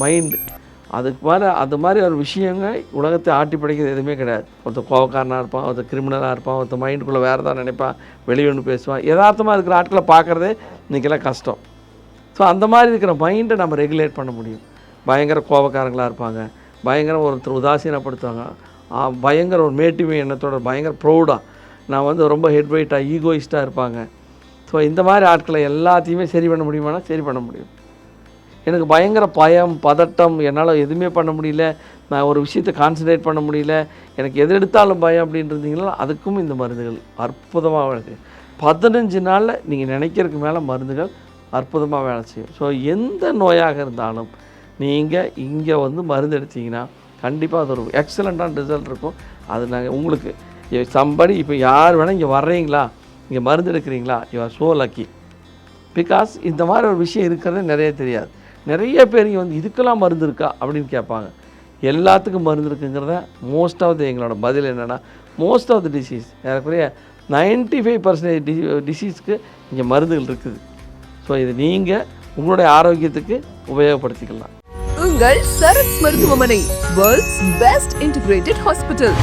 Mind அதுக்கு மேலே அது மாதிரி ஒரு விஷயங்க உலகத்தை ஆட்டி படைக்கிறது எதுவுமே கிடையாது. ஒருத்தர் கோவக்காரனாக இருப்பான், ஒருத்தர் கிரிமினலாக இருப்பான், ஒருத்தர் மைண்டுக்குள்ளே வேறு தான் நினைப்பான், வெளியே ஒன்று பேசுவான். யதார்த்தமாக இருக்கிற ஆட்களை பார்க்குறதே இன்றைக்கெல்லாம் கஷ்டம். ஸோ அந்த மாதிரி இருக்கிற மைண்டை நம்ம ரெகுலேட் பண்ண முடியும். பயங்கர கோபக்காரங்களாக இருப்பாங்க, பயங்கர ஒருத்தர் உதாசீனப்படுத்துவாங்க, பயங்கர ஒரு மேட்டிமை எண்ணத்தோட பயங்கர ப்ரௌடாக நான் வந்து ரொம்ப ஹெட் வெயிட்டாக ஈகோயிஸ்ட்டாக இருப்பாங்க. ஸோ இந்த மாதிரி ஆட்களை எல்லாத்தையுமே சரி பண்ண முடியுமானா சரி பண்ண முடியும். எனக்கு பயங்கர பயம், பதட்டம், என்னால் எதுவுமே பண்ண முடியல, நான் ஒரு விஷயத்தை கான்சன்ட்ரேட் பண்ண முடியல, எனக்கு எது எடுத்தாலும் பயம் அப்படின்ட்டு இருந்தீங்களா, அதுக்கும் இந்த மருந்துகள் அற்புதமாக இருக்குது. 15 நாளில் நீங்கள் நினைக்கிறதுக்கு மேலே மருந்துகள் அற்புதமாக வேலை செய்யும். ஸோ எந்த நோயாக இருந்தாலும் நீங்கள் இங்கே வந்து மருந்து எடுத்தீங்கன்னா கண்டிப்பாக அது ஒரு எக்ஸலண்ட்டான ரிசல்ட் இருக்கும். அது நாங்கள் உங்களுக்கு சம்படி இப்போ யார் வேணால் இங்கே வர்றீங்களா, இங்கே மருந்து எடுக்கிறீங்களா, you are so lucky. Because இந்த மாதிரி ஒரு விஷயம் இருக்கிறது நிறைய தெரியாது. நிறைய பேர் இங்கே வந்து இதுக்கெல்லாம் மருந்து இருக்கா அப்படின்னு கேட்பாங்க. எல்லாத்துக்கும் மருந்து இருக்குங்கிறத மோஸ்ட் ஆஃப் த எங்களோட பதில் என்னென்னா, மோஸ்ட் ஆஃப் த டிசீஸ் ஏறக்குறைய 95% டிசீஸ்க்கு இங்கே மருந்துகள் இருக்குது. ஸோ இது நீங்கள் உங்களுடைய ஆரோக்கியத்துக்கு உபயோகப்படுத்திக்கலாம். உங்கள் சரத் மருத்துவமனை, வேர்ல்ட்ஸ் பெஸ்ட் இன்டிகிரேட்டட் ஹாஸ்பிட்டல்.